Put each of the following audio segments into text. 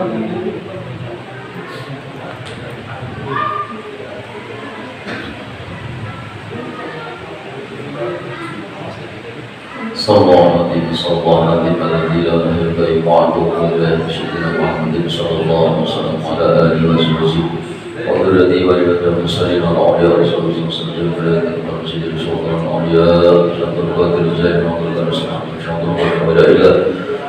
صلى الله عليه الذي لا نهي بعده ولا سيدنا محمد صلى الله عليه وسلم على آله وصحبه وذريته ولبته المرسلين والأولياء رسول الله صلى الله عليه وسلم سيدنا سلطان الأولياء شهد القادر الجاهل وقال رسول شهد الله ولا إله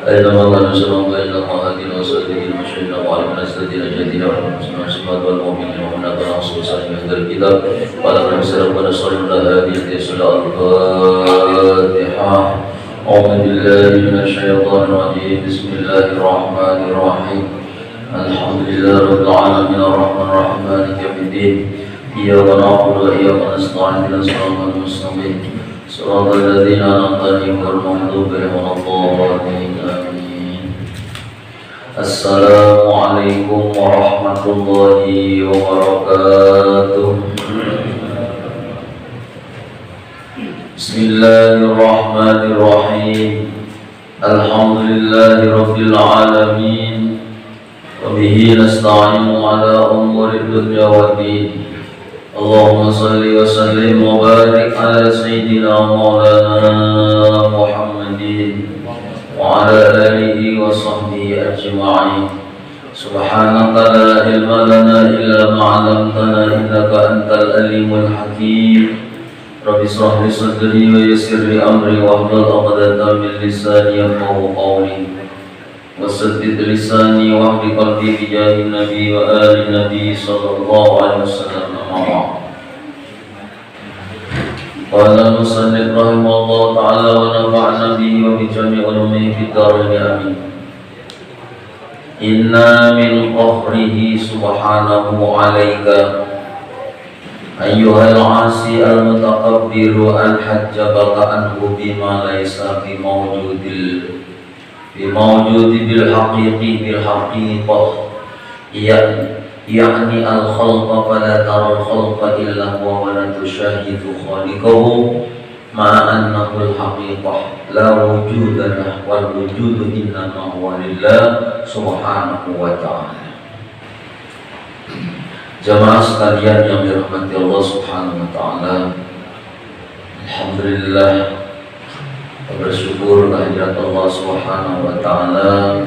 أينما كان سلام بينما هدينا وسائلين وشهدنا وعلمنا استدين جدينا ونحسنا سمات والمؤمنين ومناتنا وصول سالم عند الكتاب ولم نسلم ونصلي لها هذه صلاة الفاتحة. أعوذ بالله من الشيطان الرجيم. بسم الله الرحمن الرحيم. الحمد لله رب العالمين الرحمن الرحيم مالك يوم الدين إياك نعبد وإياك نستعين اهدنا الصراط المستقيم صراط الذين أنعمت عليهم غير المغضوب عليهم ولا الضالين آمين. السلام عليكم ورحمة الله وبركاته. بسم الله الرحمن الرحيم. الحمد لله رب العالمين وبه نستعين على أمور الدنيا والدين. اللهم صل وسلم وبارك على سيدنا مولانا محمد وعلى آله وصحبه أجمعين. سبحانك لا علم لنا إلا ما علمتنا إنك أنت العليم الحكيم. رب اشرح لي صدري ويسر لي أمري واحلل عقدة من لساني يفقهوا قولي وسدد لساني واهد قلبي بجاه النبي وآل النبي صلى الله عليه وسلم. قال المصنف رحمه الله تعالى ونفعنا به وبجميع علومه في الدارين آمين. إنا من قهره سبحانه عليك أيها العاصي المتكبر أن حجبك عنه بما ليس بموجود بالحقيقة يعني الخلق فلا ترى الخلق إلا هو ولا تشاهد خالقه مع أنه الحقيقة لا وجود له والوجود إنما هو لله سبحانه وتعالى. Jamaah sekalian yang dirahmati Allah Subhanahu wa taala. Alhamdulillah, bersyukur kehadirat Allah Subhanahu wa taala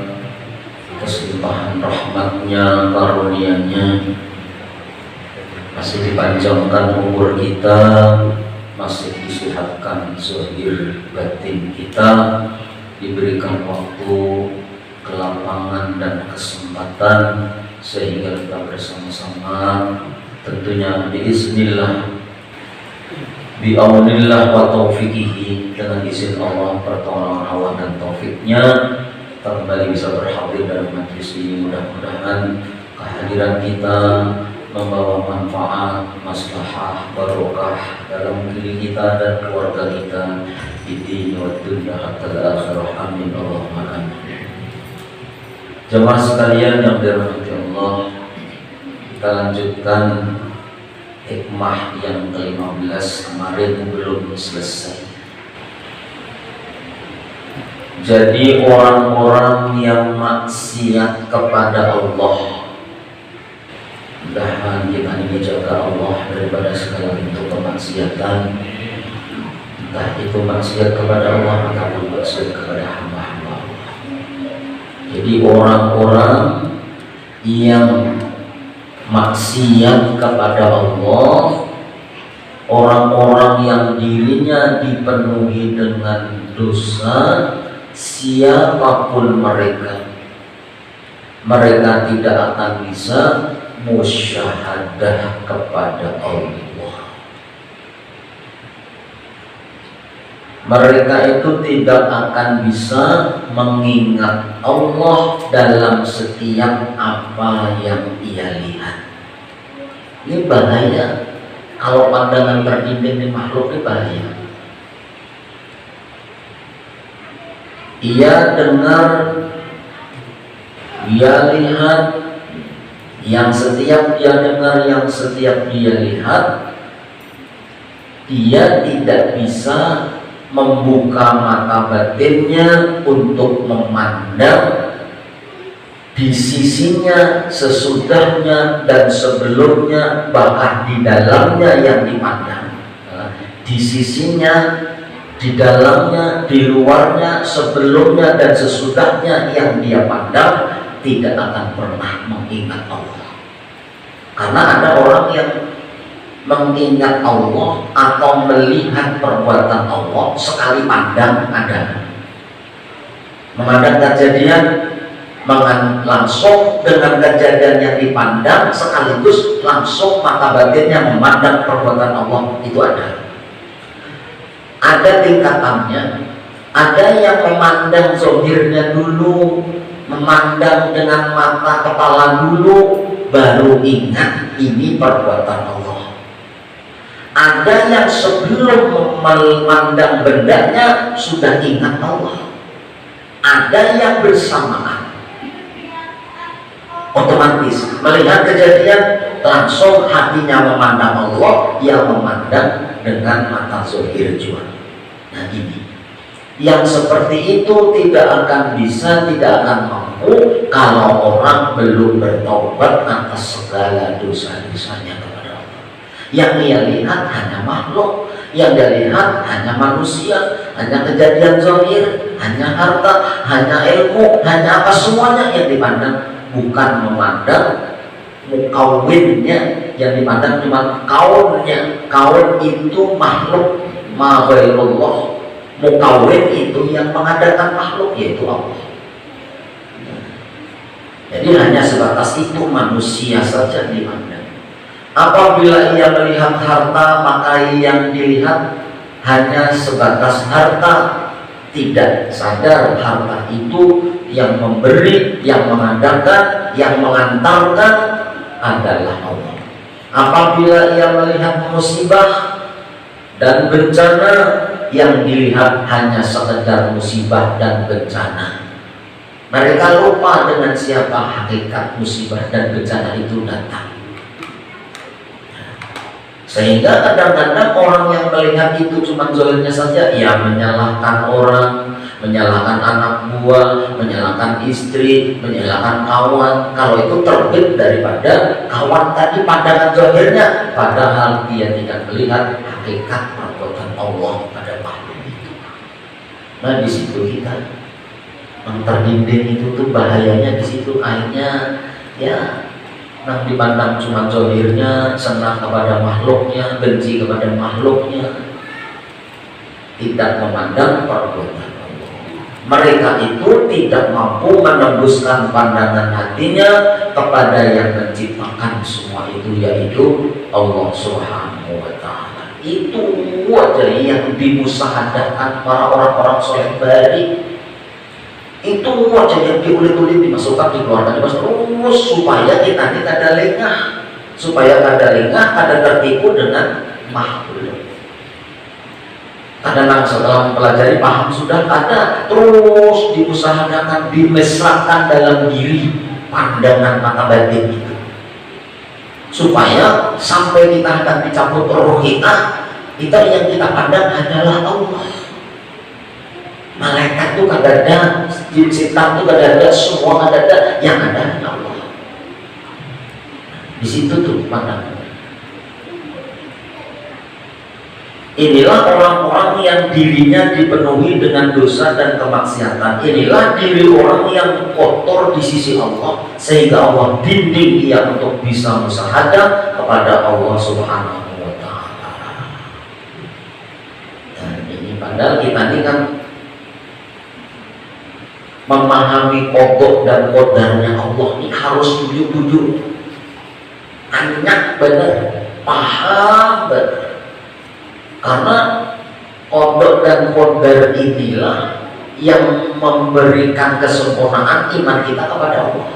atas limpahan rahmatnya, karunia-Nya, masih dipanjangkan umur kita, masih disehatkan zahir batin kita, diberikan waktu, kelapangan dan kesempatan sehingga kita bersama-sama tentunya biiznillah bi'aunillah wa taufiqihi, dengan izin Allah, pertolongan Allah dan taufiknya kita kembali bisa berhadir dalam majlis ini. Mudah-mudahan kehadiran kita membawa manfaat, maslahah, barokah dalam diri kita dan keluarga kita di dunia wa dunya hatta al-akhirah. Amin Allahumma amin. Jemaah sekalian yang dirahmati Allah, kita lanjutkan hikmah yang ke-15 kemarin belum selesai. Jadi orang-orang yang maksiat kepada Allah, mudah-mudahan kita ini jaga Allah daripada segala bentuk kemaksiatan, entah itu maksiat kepada Allah ataupun maksiat kepada hamba-hamba Allah. Jadi orang-orang yang maksiat kepada Allah, orang-orang yang dirinya dipenuhi dengan dosa, siapapun mereka tidak akan bisa musyahadah kepada Allah. Mereka itu tidak akan bisa mengingat Allah dalam setiap apa yang ia lihat. Ini bahaya. Kalau pandangan berimbang di makhluk ini bahaya. Ia dengar, ia lihat, yang setiap dia dengar, yang setiap dia lihat, dia tidak bisa membuka mata batinnya untuk memandang di sisinya, sesudahnya, dan sebelumnya, bahkan di dalamnya yang dipandang. Di sisinya, di dalamnya, di luarnya, sebelumnya, dan sesudahnya yang dia pandang tidak akan pernah mengingat Allah. Karena ada orang yang mengingat Allah atau melihat perbuatan Allah sekali pandang ada. Memandang kejadian langsung dengan kejadian yang dipandang sekaligus langsung mata batinnya memandang perbuatan Allah itu ada. Ada tingkatannya. Ada yang memandang zahirnya dulu, memandang dengan mata kepala dulu, baru ingat ini perbuatan Allah. Ada yang sebelum memandang bendanya sudah ingat Allah. Ada yang bersamaan, otomatis melihat kejadian langsung hatinya memandang Allah, yang memandang dengan mata zahir juga. Nah ini yang seperti itu tidak akan bisa, tidak akan mampu kalau orang belum bertobat atas segala dosa-dosanya kepada Allah. Yang dia lihat hanya makhluk, yang dia lihat hanya manusia, hanya kejadian zahir, hanya harta, hanya ilmu, hanya apa, semuanya yang dipandang. Bukan memandang mukawinnya, yang dipandang cuma kaunnya. Kaun itu makhluk, ma ghairullah. Mukawin itu yang mengadakan makhluk, yaitu Allah. Jadi hanya sebatas itu manusia saja dipandang. Apabila ia melihat harta, maka yang dilihat hanya sebatas harta, tidak sadar harta itu yang memberi, yang mengadakan, yang mengantarkan adalah Allah. Apabila ia melihat musibah dan bencana, yang dilihat hanya sekedar musibah dan bencana. Mereka lupa dengan siapa hakikat musibah dan bencana itu datang. Sehingga kadang-kadang orang yang melihat itu cuma zahirnya saja, ia menyalahkan orang, menyalahkan anak buah, menyalahkan istri, menyalahkan kawan. Kalau itu terbit daripada kawan tadi pandangan zahirnya, padahal dia tidak melihat hakikat perbuatan Allah pada makhluk itu. Nah di situ kita terbimbing itu tuh bahayanya di situ. Akhirnya ya yang dipandang cuma zahirnya, senang kepada makhluknya, benci kepada makhluknya, tidak memandang perbuatan Allah. Mereka itu tidak mampu menembuskan pandangan hatinya kepada yang menciptakan semua itu, yaitu Allah Subhanahu wa Ta'ala. Itu aja yang dimusahadakan para orang-orang soleh bari. Itu aja yang diulit-ulit, dimasukkan, dikeluarkan, terus supaya kita ada lengah, supaya ada lengah, ada tertipu dengan makhluk. Kadang setelah mempelajari paham sudah ada, terus diusahakan, dimesrakan dalam diri pandangan mata batin itu, supaya sampai kita akan dicabut roh kita yang kita pandang hanyalah Allah. Malaikat itu kada ada, jin setan itu kada ada, semua kada ada, yang ada hanya Allah. Di situ tuh pandangan. Inilah orang-orang yang dirinya dipenuhi dengan dosa dan kemaksiatan. Inilah diri orang yang kotor di sisi Allah, sehingga Allah bimbing dia untuk bisa musyahadah kepada Allah Subhanahu wa Ta'ala. Dan ini padahal kita ini kan memahami kodok dan kodarnya Allah ini harus tujuh-tujuh, anyak benar, paham benar. Karena kodok dan kodar inilah yang memberikan kesempurnaan iman kita kepada Allah.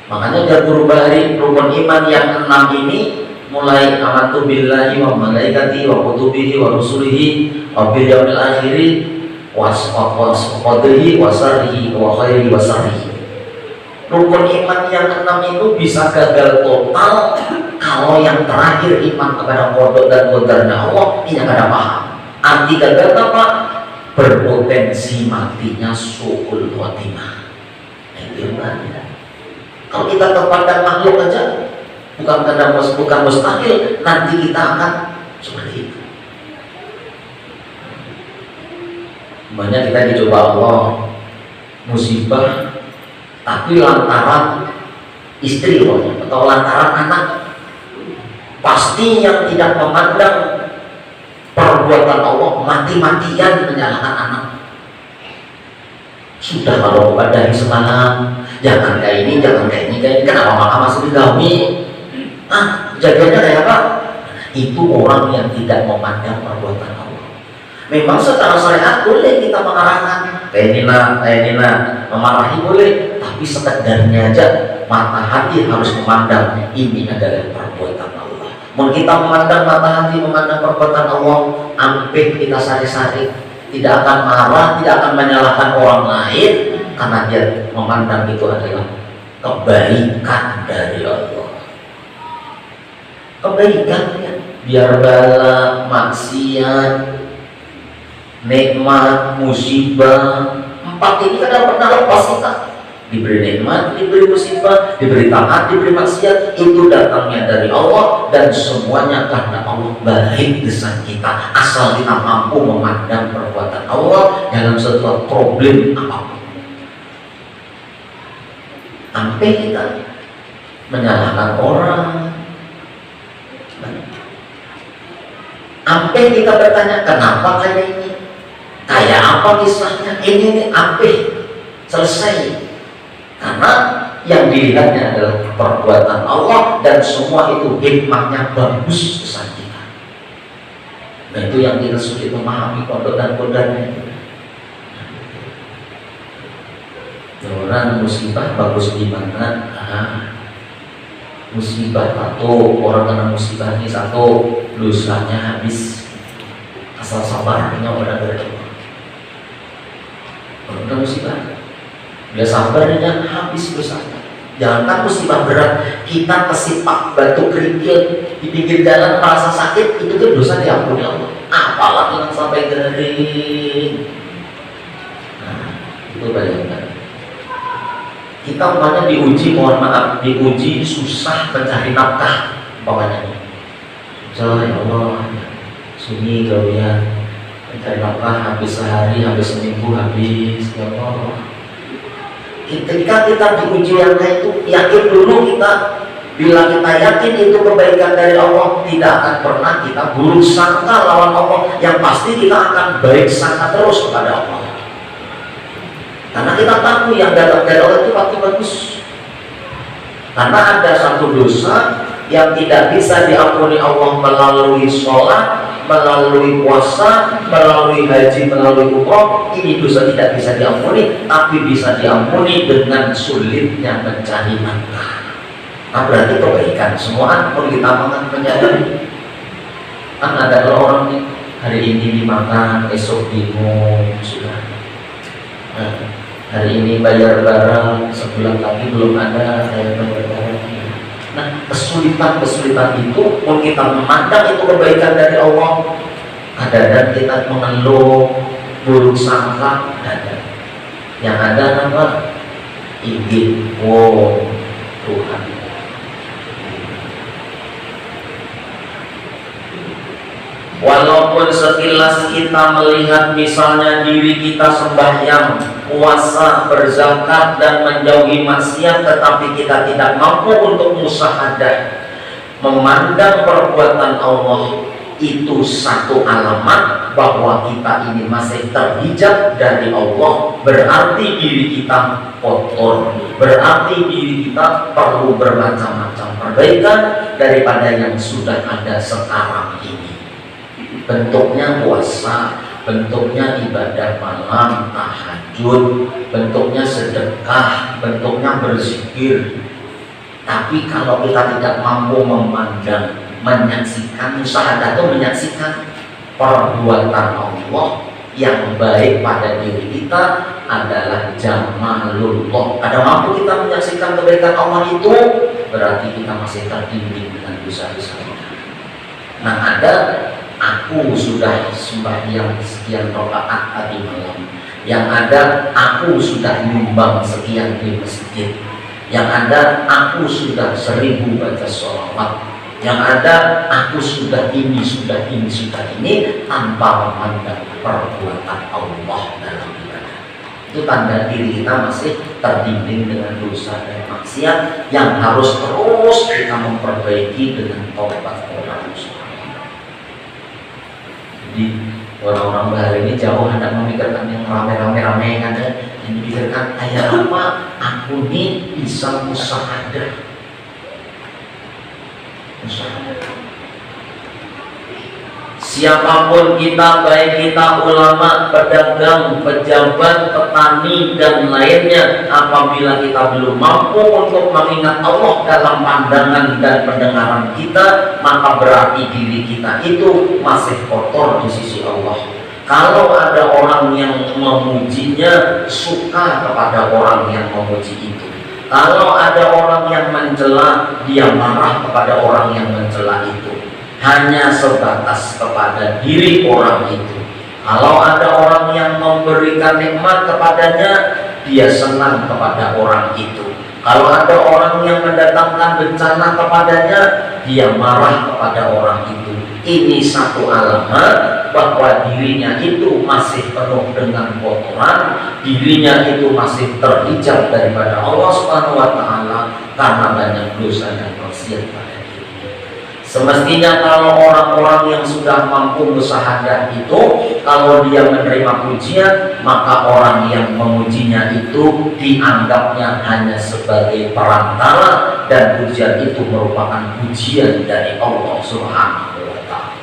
Makanya Jabur Bahari rukun iman yang 6 ini, mulai amantu billahi wa malaikati wa kutubihi wa rusulihi wa bil yaumil akhiri wasqadrihi wasarihi wa khairi wasarihi. Rukun iman yang 6 itu bisa gagal total kalau yang terakhir iman kepada kodok dan kodarnya Allah tidak ada paham. Arti gagal apa? Berpotensi matinya su'ul khotimah. Itu ilmunya. Kalau kita terpandang makhluk aja, bukan mustahil nanti kita akan seperti itu. Makanya kita dicoba Allah musibah, tapi lantaran istri atau lantaran anak, pasti yang tidak memandang perbuatan Allah mati-matian menyalahkan anak. Sudah kalau dari semalam jangan kayak ini, kenapa malah masih digawi? Jadinya kayak apa? Itu orang yang tidak memandang perbuatan Allah. Memang secara syariat boleh kita mengarahkan kayak ini memarahi boleh, tapi sekedarnya aja mata hati harus memandang ini adalah perbuatan Allah. Mau kita memandang mata hati, memandang perbuatan Allah, ampe kita sari-sari, tidak akan marah, tidak akan menyalahkan orang lain, karena dia memandang itu adalah kebaikan dari Allah. Kebaikan ya, biar bala, maksiat, nikmat, musibah, empat ini kadang pernah lepas kita. Diberi nikmat, diberi musibah, diberi taat, diberi maksiat, itu datangnya dari Allah, dan semuanya karena Allah baik dengan kita, asal kita mampu memandang perbuatan Allah dalam sebuah problem apapun. Sampai kita menyalahkan orang, sampai kita bertanya kenapa kayak ini, kayak apa kisahnya, ini sampai selesai. Karena yang dilihatnya adalah perbuatan Allah, dan semua itu hikmahnya bagus kesan kita. Nah itu yang kita sulit memahami pondok dan pondoknya. Orang musibah bagus di mana? Musibah satu, orang kena musibah ini satu, dosanya habis. Asal sabarnya orang berdoa. Orang kena musibah, dia sabarnya habis dosanya. Jangankan musibah berat, kita kesipak batu kerikil di pinggir jalan merasa sakit, itu kan dosa diampuni Allah. Apalagi yang sampai kering. Nah, itu bayangkan. Kita umpamanya diuji, mohon maaf, diuji susah mencari nafkah, umpamanya. Ya Allah, sunyi gawian mencari nafkah habis sehari, habis seminggu, habis. Ya Allah. Ketika kita diuji yang kayak itu, yakin dulu kita. Bila kita yakin itu kebaikan dari Allah, tidak akan pernah kita buruk sangka lawan Allah. Yang pasti kita akan baik sangka terus kepada Allah. Karena kita tahu yang datang dari Allah itu pasti bagus. Karena ada satu dosa yang tidak bisa diampuni Allah melalui sholat, melalui puasa, melalui haji, melalui umroh. Ini dosa tidak bisa diampuni, tapi bisa diampuni dengan sulitnya mencari nafkah. Nah berarti kebaikan semua pun kita menyadari. Kan ada orang nih, hari ini dimakan, esok bingung sudah. Hari ini bayar barang, sebulan lagi belum ada, saya bayar barang. Nah, kesulitan itu, mau kita memandang itu kebaikan dari Allah, kadang-kadang kita mengeluh, buruk sangka, ada. Yang ada apa? Ingin, Tuhan. Walaupun sekilas kita melihat misalnya diri kita sembahyang, puasa, berzakat, dan menjauhi maksiat, tetapi kita tidak mampu untuk musyahadah memandang perbuatan Allah, itu satu alamat bahwa kita ini masih terhijab dari Allah. Berarti diri kita kotor, berarti diri kita perlu bermacam-macam perbaikan daripada yang sudah ada sekarang ini. Bentuknya puasa, bentuknya ibadah malam, tahajud, bentuknya sedekah, bentuknya berzikir. Tapi kalau kita tidak mampu memandang, menyaksikan, musyahadah itu menyaksikan perbuatan Allah yang baik pada diri kita adalah jamalullah. Ada mampu kita menyaksikan kebaikan Allah itu, berarti kita masih terbimbing dengan dosa-dosa kita. Nah ada, aku sudah sembahyang sekian rakaat tadi malam, Yang ada aku sudah nyumbang sekian di masjid. Yang ada aku sudah 1000 baca sholawat. Yang ada aku sudah ini, sudah ini, sudah ini, tanpa memandang perbuatan Allah dalam ibadah. Itu tanda diri kita masih terbimbing dengan dosa dan maksiat yang harus terus kita memperbaiki dengan taubat kepada Allah. Jadi orang-orang bahari ini jauh hendak memikirkan yang rame-rame kan, yang dipikirkan ayat apa aku ini bisa musahadah. Siapapun kita, baik kita ulama, pedagang, pejabat, petani dan lainnya, apabila kita belum mampu untuk mengingat Allah dalam pandangan dan pendengaran kita, maka berarti diri kita itu masih kotor di sisi Allah. Kalau ada orang yang memujinya, suka kepada orang yang memuji itu. Kalau ada orang yang mencela, dia marah kepada orang yang mencela itu. Hanya sebatas kepada diri orang itu. Kalau ada orang yang memberikan nikmat kepadanya, dia senang kepada orang itu. Kalau ada orang yang mendatangkan bencana kepadanya, dia marah kepada orang itu. Ini satu alamat bahwa dirinya itu masih penuh dengan kotoran, dirinya itu masih terhijab daripada Allah Subhanahu wa taala karena banyak dosa dan maksiat pada dirinya. Semestinya kalau orang-orang yang sudah mampu musyahadah itu, kalau dia menerima pujian, maka orang yang memujinya itu dianggapnya hanya sebagai perantara, dan pujian itu merupakan pujian dari Allah Subhanahu wa taala.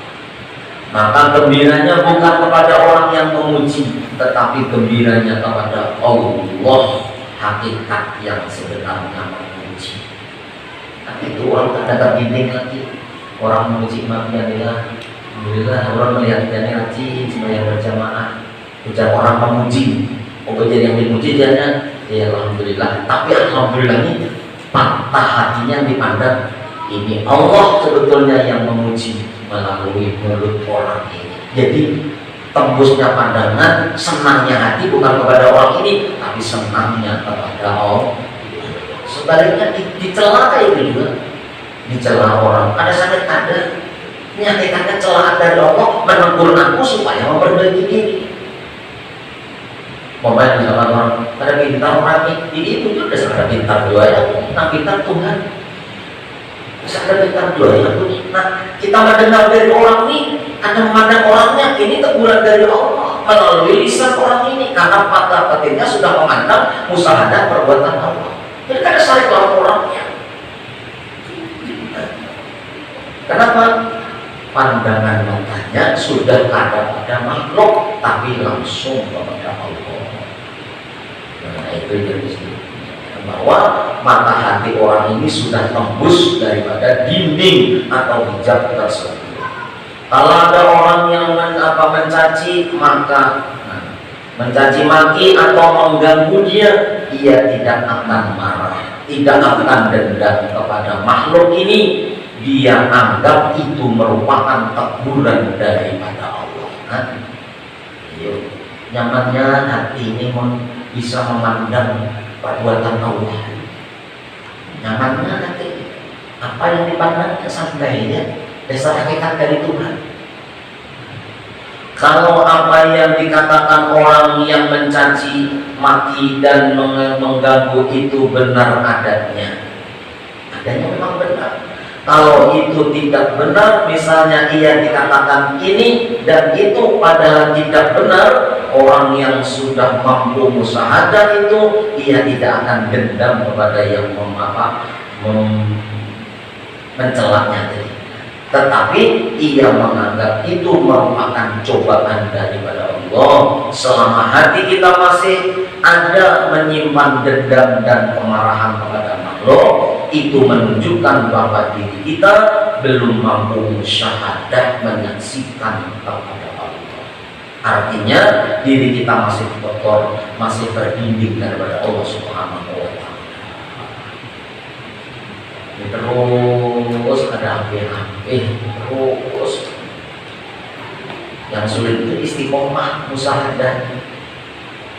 Maka gembiranya bukan kepada orang yang memuji, tetapi gembiranya kepada Allah, hakikat yang sebenarnya memuji. Tapi itu orang tak ada terbimbing lagi. Orang memuji Alhamdulillah, alhamdulillah. Orang melihat dia rajin sembahyang berjamaah. Ujar orang memuji, jadi yang dipuji dia ya alhamdulillah. Tapi alhamdulillah ini patah hatinya dipandang. Ini Allah sebetulnya yang memuji melalui mulut orang ini. Jadi tembusnya pandangan, senangnya hati bukan kepada orang ini, tapi senangnya kepada Allah. Sebaliknya dicela kayak gitu juga. Dicela orang, ada sakit ada, ini hakikatnya celaan dari Allah menegur aku supaya memperbaiki diri. Pemain misalkan orang ada pintar orang ini itu juga sadar pintar doa ya, nah pintar Tuhan, sadar pintar doa ya. Nah kita mendengar dari orang ini, ada memandang orangnya, ini teguran dari Allah melalui lisan orang ini karena mata batinnya sudah memandang musyahadah perbuatan Allah. Jadi ada saling orangnya. Kenapa? Pandangan matanya sudah ada pada makhluk, tapi langsung kepada Allah. Nah itu jadi bahwa mata hati orang ini sudah tembus daripada dinding atau hijab tersebut. Kalau ada orang yang mencaci, maka mencaci maki atau mengganggu dia tidak akan marah, tidak akan dendam kepada makhluk ini. Dia anggap itu merupakan teguran daripada Allah. Nyamannya hati ini bisa memandang perbuatan Allah. Nyamannya hati, apa yang dipandangnya santai ya, dasar hakikat dari Tuhan. Kalau apa yang dikatakan orang yang mencaci maki dan mengganggu itu benar adanya memang benar. Kalau itu tidak benar, misalnya ia dikatakan ini dan itu padahal tidak benar, orang yang sudah mampu musyahadah itu ia tidak akan dendam kepada yang mencelaknya tadi. Tetapi ia menganggap itu merupakan cobaan daripada Allah. Selama hati kita masih ada menyimpan dendam dan kemarahan kepada makhluk, itu menunjukkan bahwa diri kita belum mampu musyahadah menyaksikan kepada Allah. Artinya diri kita masih kotor, masih terbimbing daripada Allah Subhanahu wa taala. Terus ada api-api, terus yang sulit itu istiqomah musyahadah.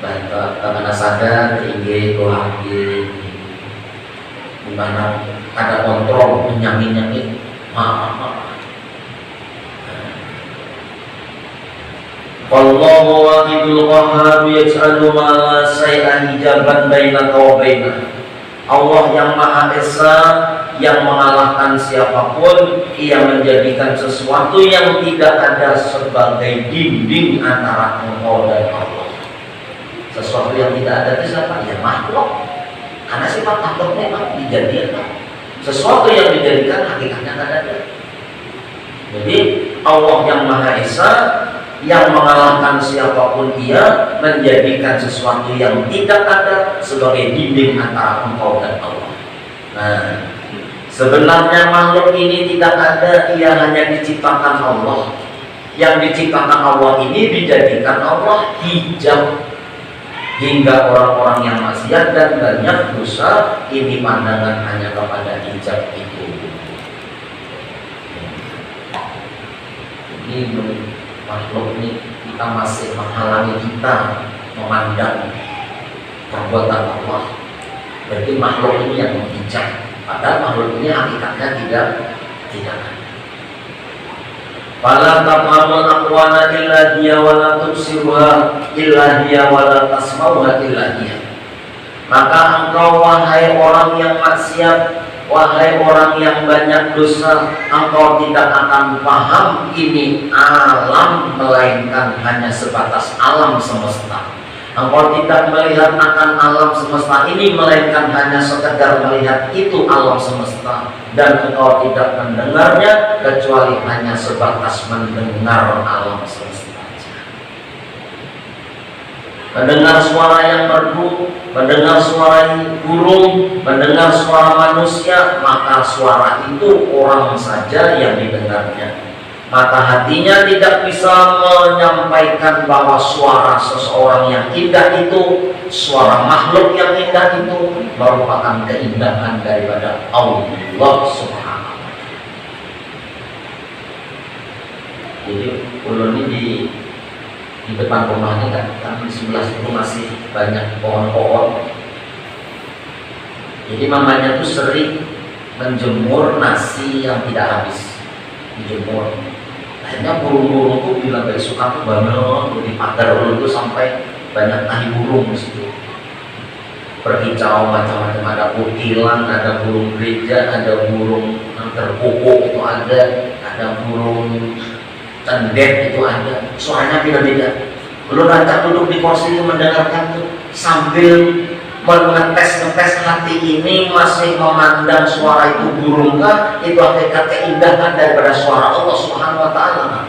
Banta karena sadar tinggi doa di mana ada kontrol menyamin maaf. Wallahu wahidul qahhar yaj'alu ma la syai'a hijaban bainaka wa bainah. Allah yang Maha Esa yang mengalahkan siapapun, Ia menjadikan sesuatu yang tidak ada sebagai dinding antara engkau dan Allah. Sesuatu yang tidak ada itu siapa? Ya makhluk. Karena sifat makhluk memang dijadikan. Sesuatu yang dijadikan hakikatnya tidak ada. Jadi Allah yang Maha Esa yang mengalahkan siapapun Ia menjadikan sesuatu yang tidak ada sebagai dinding antara engkau dan Allah. Nah, sebenarnya makhluk ini tidak ada, ia hanya diciptakan Allah. Yang diciptakan Allah ini dijadikan Allah hijab, hingga orang-orang yang maksiat dan banyak dosa ini pandangan hanya kepada hijab itu. Ini makhluk ini kita masih menghalangi kita memandang perbuatan Allah. Berarti makhluk ini yang menghijab, padahal makhluk ini hakikatnya tidak ada. Fala tafhamul aqwana illa hiya wa la tubsiruha illa hiya wa la tasma'uha illa hiya. Maka engkau wahai orang yang maksiat, wahai orang yang banyak dosa, engkau tidak akan paham ini alam melainkan hanya sebatas alam semesta. Engkau tidak melihat akan alam semesta ini melainkan hanya sekedar melihat itu alam semesta, dan engkau tidak mendengarnya kecuali hanya sebatas mendengar alam semesta saja. Mendengar suara yang merdu, mendengar suara burung, mendengar suara manusia, maka suara itu orang saja yang didengarnya. Maka hatinya tidak bisa menyampaikan bahwa suara seseorang yang indah itu, suara makhluk yang indah itu merupakan keindahan daripada Allah Subhanahu wa Ta'ala. Jadi ulun ini di depan rumahnya kan di sebelah situ masih banyak pohon-pohon. Jadi mamanya tuh sering menjemur nasi yang tidak habis, dijemur. Akhirnya burung-burung tuh bila dari suka tuh banyak di pagar ulun tuh sampai banyak tahi burung di situ. Berkicau macam-macam, ada kutilang, ada burung gereja, ada burung terpupuk itu ada burung cendet itu ada. Suaranya beda-beda. Ulun rancak duduk di kursi itu mendengarkan tuh sambil mengetes-ngetes hati ini masih memandang suara itu burung kah, itu hakikat keindahan daripada suara Allah Subhanahu wa Ta'ala.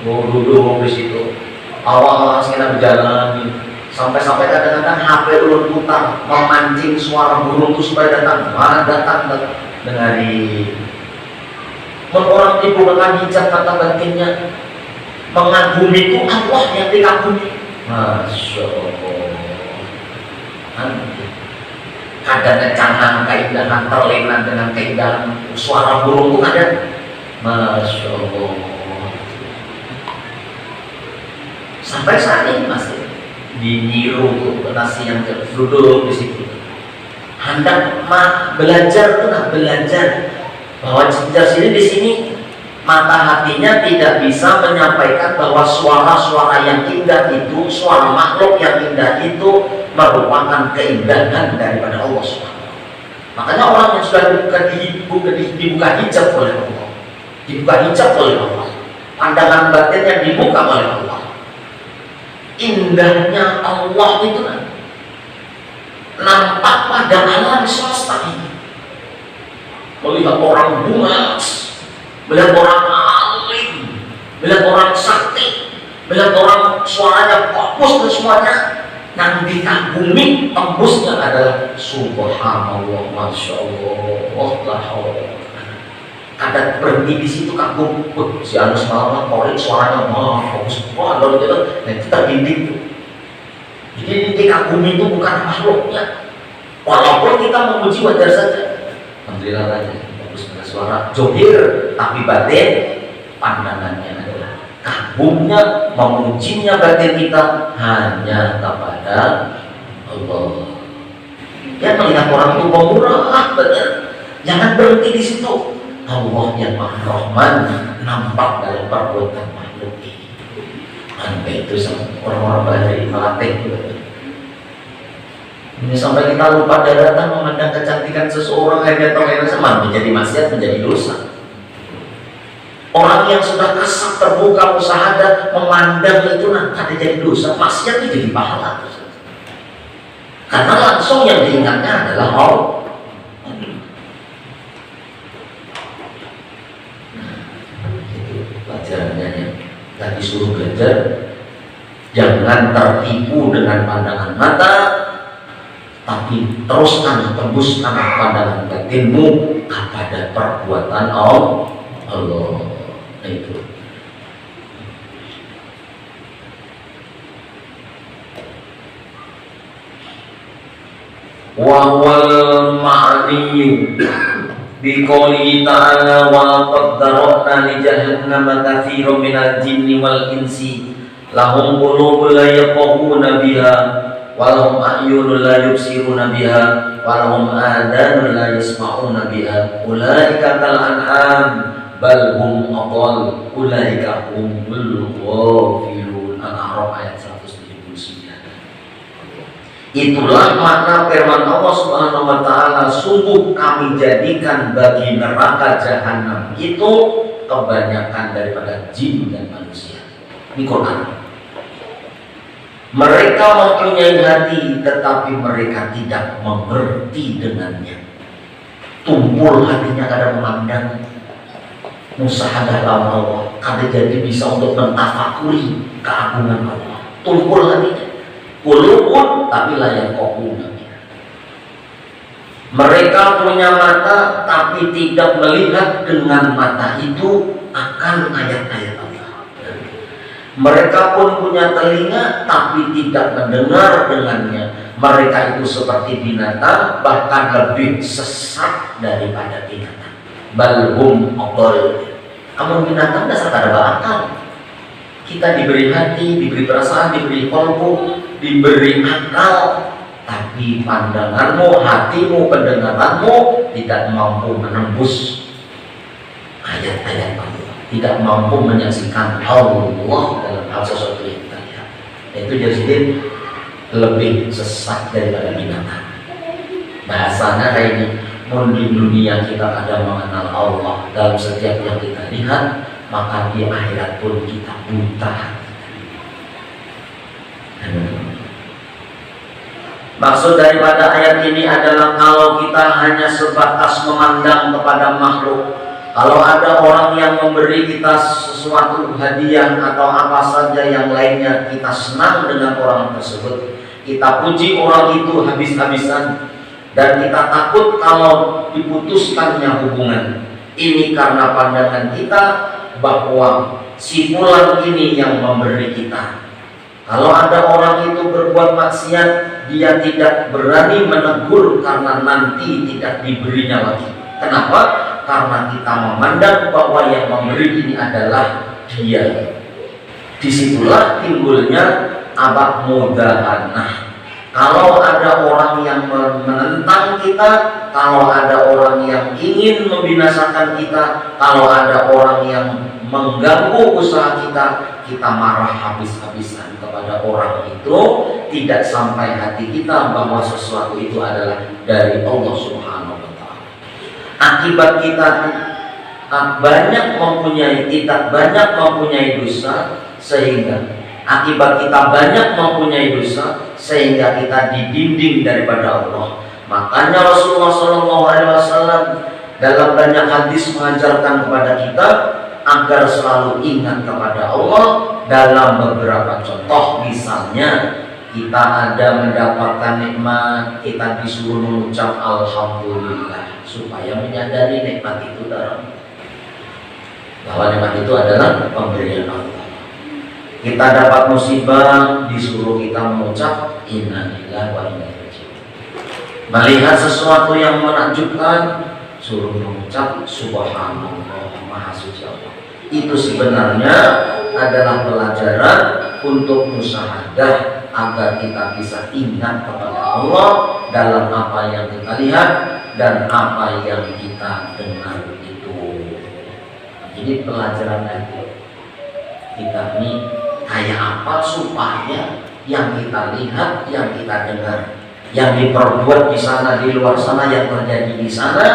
Duduk di situ, awal saya berjalan sampai kadang-kadang HP ulun putar memancing suara burung itu supaya datang dengari. Orang dibukakan hijab kata batinnya, mengagumi itu Allah yang dikagumi. Masya Allah. Ada kecangan, keindahan, terlena dengan keindahan suara burung itu ada. Masya Allah. Sampai saat ini masih diniru tuh nasi yang duduk di situ. Hendak belajar tuh belajar bahwa sini di sini mata hatinya tidak bisa menyampaikan bahwa suara-suara yang indah itu, suara makhluk yang indah itu merupakan keindahan daripada Allah Subhanahu. Makanya orang yang sudah dibuka hijab oleh Allah, dibuka hijab oleh Allah, pandangan batinnya dibuka oleh Allah. Indahnya Allah itu nampak pada alam semesta ini. Melihat orang bunga, melihat orang alim, melihat orang sakti, melihat orang suaranya bagus dan semuanya, yang dikagumi tembusnya adalah subhanallah, masya Allah, la haula. Ada berhenti di situ kagum, si Anus malam korin suaranya bagus banget gitu, dan kita bintik. Jadi dikagumi itu bukan makhluknya, walaupun kita memuji wajar saja. Alhamdulillah bagus dengan suara johir, tapi batin pandangannya adalah kagum mengagungnya, memujinya batin kita hanya kepada Allah. Ya, melihat orang itu pemurah, benar. Jangan berhenti di situ. Allah yang Maha Rahman nampak dalam perbuatan makhluk ini. Sampai itu orang-orang Badri melatih. Ini sampai kita lupa daratan memandang kecantikan seseorang akhirnya teman menjadi maksiat, menjadi dosa. Orang yang sudah kasar terbuka musyahadah memandang itu nanti jadi dosa, maksiat itu jadi pahala. Karena langsung yang diingatnya adalah Allah. Pelajarannya ya. Tadi suruh belajar, jangan tertipu dengan pandangan mata, tapi teruskan tembuskan pandangan batinmu kepada perbuatan Allah. Itu. Wawal ma'niyu biqouli ta'ala wa qaddarna li jahannama katsiran minal jinni wal insi lahum qulubun la yafqahuna biha wa lahum a'yunun la yubsiruna biha wa lahum adhanun la yasma'una biha ulaika kal an'am bal hum adall ulaika humul ghafilun. Al-A'raf ayat 179. Itulah makna firman Allah Subhanahu wa taala, sungguh kami jadikan bagi neraka jahanam itu kebanyakan daripada jin dan manusia. Ini Quran. Mereka mempunyai hati tetapi mereka tidak mengerti dengannya. Tumpul hatinya kadang memandang musyahadah Allah, kada jadi bisa untuk mentafakuri keagungan Allah. Tumpul hatinya. Qulubun tapi layak kokuna. Mereka punya mata tapi tidak melihat dengan mata itu akan ayat-ayat Allah. Mereka pun punya telinga tapi tidak mendengar dengannya. Mereka itu seperti binatang, bahkan lebih sesat daripada binatang. Balhum adall. Kamu binatang dasar kada berakal. Kita diberi hati, diberi perasaan, diberi kolbu, diberi akal, tapi pandanganmu, hatimu, pendengaranmu tidak mampu menembus ayat-ayat Allah, tidak mampu menyaksikan Allah dalam hal sesuatu yang kita lihat. Itu jadi lebih sesat daripada binatang. Bahasanya kayak ini, di dunia kita ada mengenal Allah dalam setiap yang kita lihat, maka di akhirat pun kita buta. Maksud daripada ayat ini adalah kalau kita hanya sebatas memandang kepada makhluk, kalau ada orang yang memberi kita sesuatu hadiah atau apa saja yang lainnya, kita senang dengan orang tersebut, kita puji orang itu habis-habisan, dan kita takut kalau diputuskannya hubungan ini karena pandangan kita bahwa si fulan ini yang memberi kita. Kalau ada orang itu berbuat maksiat, dia tidak berani menegur karena nanti tidak diberinya lagi. Kenapa? Karena kita memandang bahwa yang memberi ini adalah dia. Disitulah timbulnya abad mudahanah. Kalau ada orang yang menentang kita, kalau ada orang yang ingin membinasakan kita, kalau ada orang yang mengganggu usaha kita, kita marah habis-habisan kepada orang itu, tidak sampai hati kita bahwa sesuatu itu adalah dari Allah Subhanahu wa taala. Akibat kita tidak banyak mempunyai dosa, sehingga akibat kita banyak mempunyai dosa, sehingga kita didinding daripada Allah. Makanya Rasulullah SAW dalam banyak hadis mengajarkan kepada kita agar selalu ingat kepada Allah dalam beberapa contoh. Misalnya kita ada mendapatkan nikmat, kita disuruh mengucap Alhamdulillah supaya menyadari nikmat itu bahwa nikmat itu adalah pemberian Allah. Kita dapat musibah, disuruh kita mengucap innalillahi wa inna ilaihi raji'un. Melihat sesuatu yang menakjubkan, suruh mengucap subhanallah, maha suci Allah. Itu sebenarnya adalah pelajaran untuk musyahadah agar kita bisa ingat kepada Allah dalam apa yang kita lihat dan apa yang kita dengar itu. Jadi pelajaran itu kita ini kayak apa supaya yang kita lihat, yang kita dengar, yang diperbuat di sana, di luar sana, yang terjadi di sana,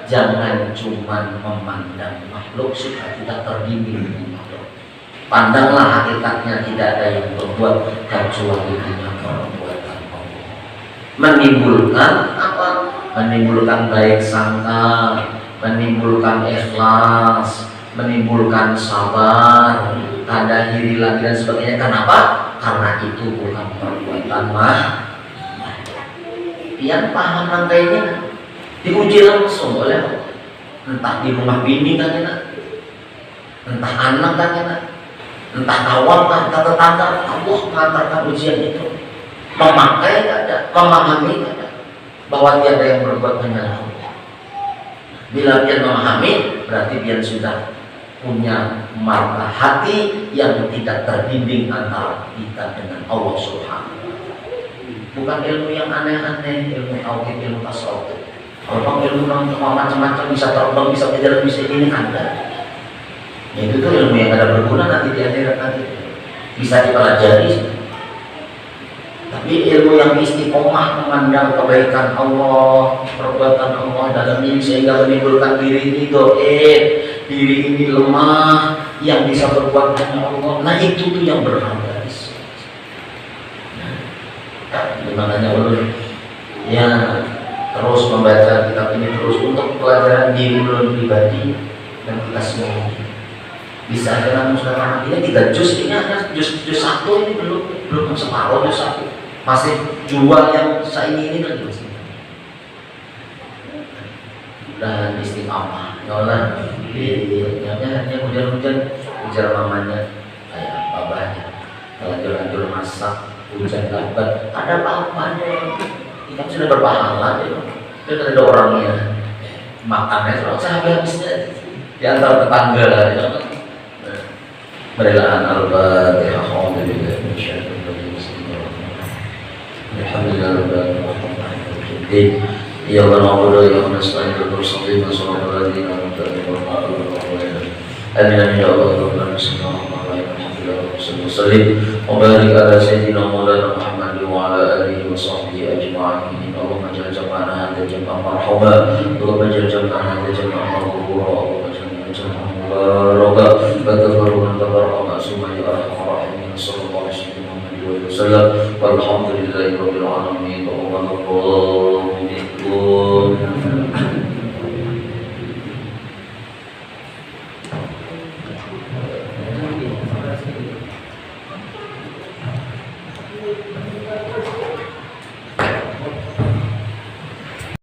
jangan cuma memandang makhluk supaya tidak terbimbing dengan makhluk. Pandanglah hakikatnya, tidak ada yang berbuat kecuali hanya perbuatan Allah. Menimbulkan apa? Menimbulkan baik sangka, menimbulkan ikhlas, menimbulkan sabar, tanda diri lagi dan sebagainya. Kenapa? Karena itu bukan perbuatan Pian paham rantainya, diuji langsung oleh Allah. Entah di rumah bini kan enak, entah anak kan enak, entah kawan kan, entah tetangga. Allah mengantarkan ujian itu, memakai ada, memahami ada, bahwa tiada yang berbuat hanya Allah. Bila pian memahami, berarti pian sudah punya mata hati yang tidak terbimbing antara kita dengan Allah Subhanahu. Bukan ilmu yang aneh-aneh, ilmu tauhid, ilmu tasawuf. Kalau ilmu macam-macam bisa terbang, bisa berjalan, bisa ini ada. Ya, itu tuh ilmu yang ada berguna nanti di akhirat nanti. Bisa dipelajari. Tapi ilmu yang istiqomah memandang kebaikan Allah, perbuatan Allah dalam diri sehingga menimbulkan diri ini doib, diri ini lemah, yang bisa berbuat hanya Allah. Nah itu tuh yang berharga. Makanya ulun ya terus membaca kitab ini terus untuk pelajaran diri ulun pribadi dan kita semua. Bisa aja namun sekarang ini 3 juz, ini hanya juz 1 ini belum separuh juz 1, masih jual yang saya ini lagi masih. Dan istiqamah, nyolan, hanya hujan-hujan, ujar mamanya, kayak babanya, lanjur-lanjur masak. Hujan lebat, ada apa-apanya. Kita sudah berpahala, dia ada orangnya makannya terus habis-habisnya di antara tetangga. Marilah al-Fatihah. Alhamdulillah. Ya Allah, ya Allah, selain bersalin, sallallahu alaihi wa sallam. Amin ya Allah, Sallim wa barik ala sayyidina Maulana Muhammad wa ala alihi wa sahbihi ajma'in. Allahumma ja'al jam'ana hadha jam'an marhaba, Allahumma ja'al jam'ana hadha jam'an maghfura, Allahumma ja'al jam'an mubaraka, wa tafarruqan tabarraka ma'suma ya arhamar rahimin. Sallallahu alaihi wa sallam. Walhamdulillahi rabbil alamin. Allahu akbar.